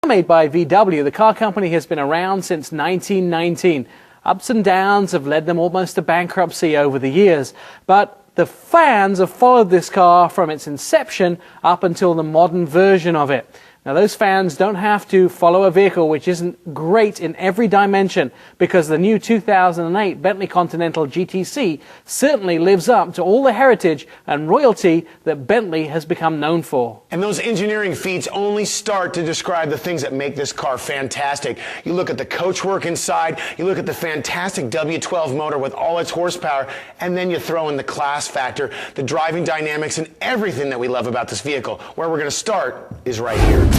Made by VW, the car company has been around since 1919. Ups and downs have led them almost to bankruptcy over the years, but the fans have followed this car from its inception up until the modern version of it. Now, those fans don't have to follow a vehicle which isn't great in every dimension, because the new 2008 Bentley Continental GTC certainly lives up to all the heritage and royalty that Bentley has become known for. And those engineering feats only start to describe the things that make this car fantastic. You look at the coachwork inside, you look at the fantastic W12 motor with all its horsepower, and then you throw in the class factor, the driving dynamics, and everything that we love about this vehicle. Where we're going to start is right here.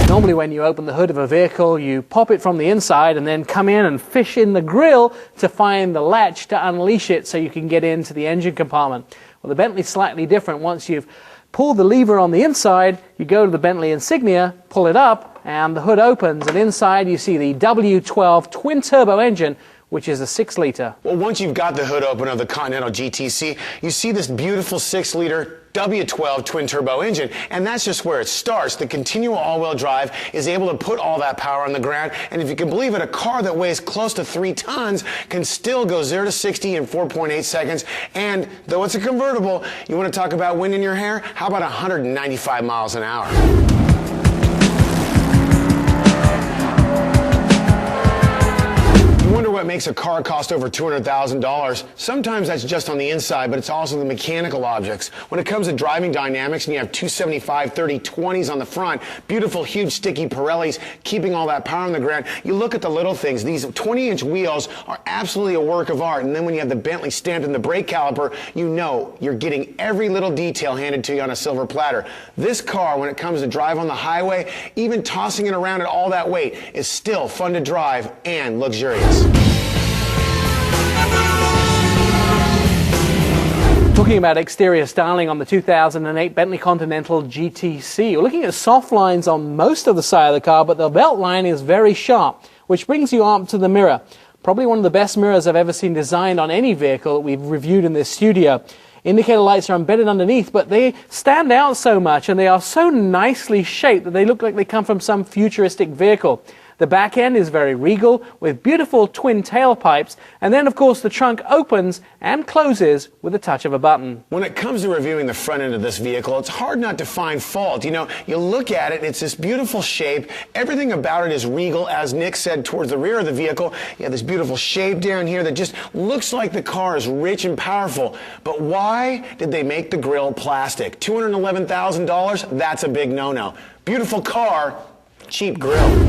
Normally when you open the hood of a vehicle, you pop it from the inside and then come in and fish in the grille to find the latch to unleash it so you can get into the engine compartment. Well, the Bentley's slightly different. Once you've pulled the lever on the inside, you go to the Bentley insignia, pull it up, and the hood opens, and inside you see the W12 twin-turbo engine, which is a 6-liter. Well, once you've got the hood open of the Continental GTC, you see this beautiful 6-liter W12 twin-turbo engine, and that's just where it starts. The continual all-wheel drive is able to put all that power on the ground, and if you can believe it, a car that weighs close to 3 tons can still go 0 to 60 in 4.8 seconds, and though it's a convertible, you want to talk about wind in your hair? How about 195 miles an hour? What makes a car cost over $200,000? Sometimes that's just on the inside, but it's also the mechanical objects. When it comes to driving dynamics, and you have 275 30/20s on the front, beautiful, huge, sticky Pirellis keeping all that power on the ground, you look at the little things. These 20-inch wheels are absolutely a work of art, and then when you have the Bentley stamped in the brake caliper, you know you're getting every little detail handed to you on a silver platter. This car, when it comes to drive on the highway, even tossing it around at all that weight, is still fun to drive and luxurious. Talking about exterior styling on the 2008 Bentley Continental GTC, you're looking at soft lines on most of the side of the car, but the belt line is very sharp, which brings you up to the mirror. Probably one of the best mirrors I've ever seen designed on any vehicle that we've reviewed in this studio. Indicator lights are embedded underneath, but they stand out so much and they are so nicely shaped that they look like they come from some futuristic vehicle. The back end is very regal with beautiful twin tailpipes, and then of course the trunk opens and closes with the touch of a button. When it comes to reviewing the front end of this vehicle, it's hard not to find fault. You know, you look at it, it's this beautiful shape, everything about it is regal, as Nick said, towards the rear of the vehicle. You have this beautiful shape down here that just looks like the car is rich and powerful. But why did they make the grille plastic? $211,000? That's a big no-no. Beautiful car, cheap grille.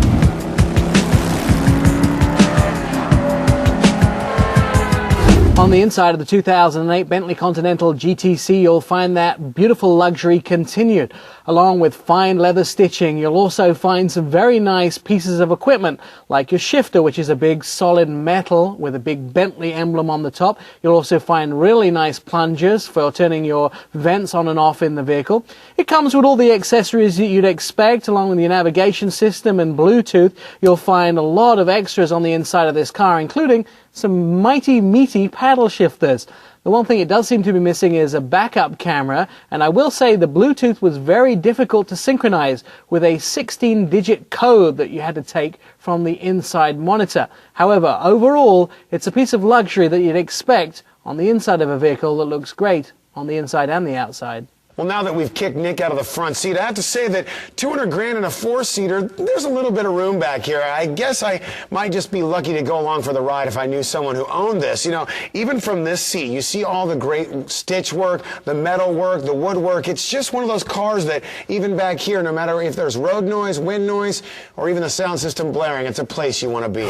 On the inside of the 2008 Bentley Continental GTC, you'll find that beautiful luxury continued. Along with fine leather stitching, you'll also find some very nice pieces of equipment, like your shifter, which is a big solid metal with a big Bentley emblem on the top. You'll also find really nice plungers for turning your vents on and off in the vehicle. It comes with all the accessories that you'd expect, along with your navigation system and Bluetooth. You'll find a lot of extras on the inside of this car, including some mighty meaty paddle shifters. The one thing it does seem to be missing is a backup camera, and I will say the Bluetooth was very difficult to synchronize with a 16-digit code that you had to take from the inside monitor. However, overall, it's a piece of luxury that you'd expect on the inside of a vehicle that looks great on the inside and the outside. Well, now that we've kicked Nick out of the front seat, I have to say that $200,000 in a 4-seater, there's a little bit of room back here. I guess I might just be lucky to go along for the ride if I knew someone who owned this. You know, even from this seat, you see all the great stitch work, the metal work, the woodwork. It's just one of those cars that even back here, no matter if there's road noise, wind noise, or even the sound system blaring, it's a place you want to be.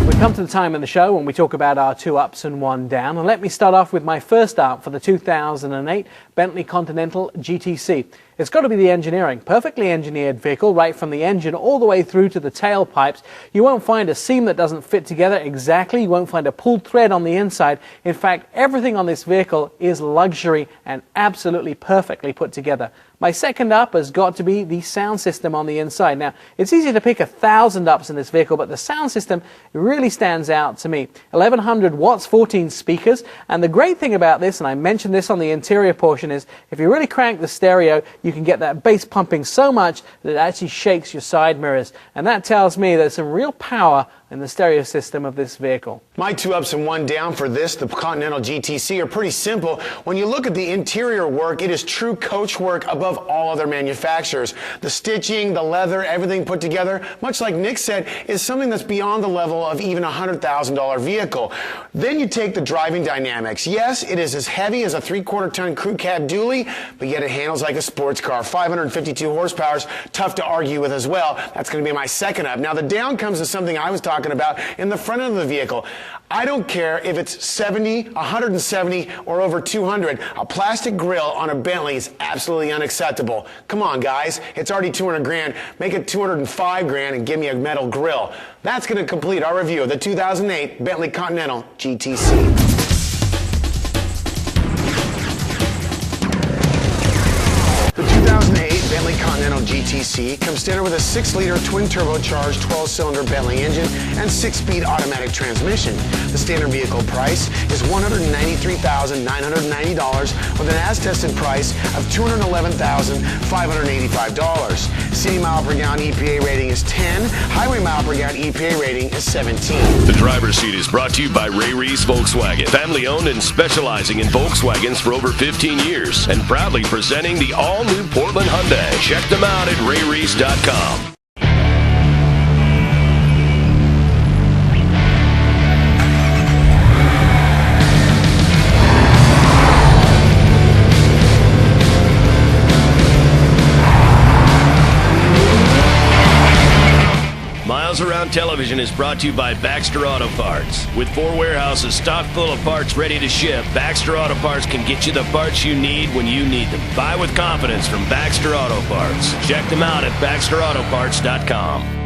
We've come to the time in the show when we talk about our 2 ups and 1 down, and let me start off with my first up for the 2008 Bentley Continental GTC. It's got to be the engineering. Perfectly engineered vehicle, right from the engine all the way through to the tailpipes. You won't find a seam that doesn't fit together exactly. You won't find a pulled thread on the inside. In fact, everything on this vehicle is luxury and absolutely perfectly put together. My second up has got to be the sound system on the inside. Now, it's easy to pick 1,000 ups in this vehicle, but the sound system really stands out to me. 1,100 watts, 14 speakers, and the great thing about this, and I mentioned this on the interior portion, is if you really crank the stereo, you can get that bass pumping so much that it actually shakes your side mirrors. And that tells me there's some real power in the stereo system of this vehicle. My 2 ups and 1 down for this, the Continental GTC, are pretty simple. When you look at the interior work, it is true coach work above all other manufacturers. The stitching, the leather, everything put together, much like Nick said, is something that's beyond the level of even a $100,000 vehicle. Then you take the driving dynamics. Yes, it is as heavy as a 3/4 ton crew cab dually, but yet it handles like a sports car. 552 horsepower, tough to argue with as well. That's going to be my second up. Now the down comes to something I was talking about in the front of the vehicle. I don't care if it's 70, 170, or over 200. A plastic grille on a Bentley is absolutely unacceptable. Come on, guys. It's already 200 grand. Make it 205 grand and give me a metal grille. That's going to complete our review of the 2008 Bentley Continental GTC. The 2008 Bentley Continental GTC comes standard with a 6-liter twin-turbocharged 12-cylinder Bentley engine and 6-speed automatic transmission. The standard vehicle price is $193,990 with an as-tested price of $211,585. City mile per gallon EPA rating is 10. Highway mile per gallon EPA rating is 17. The driver's seat is brought to you by Ray Reese Volkswagen. Family owned and specializing in Volkswagens for over 15 years and proudly presenting the all-new Portland Hyundai. Check them out at rayreese.com. Miles Around Television is brought to you by Baxter Auto Parts. With 4 warehouses stocked full of parts ready to ship, Baxter Auto Parts can get you the parts you need when you need them. Buy with confidence from Baxter Auto Parts. Check them out at baxterautoparts.com.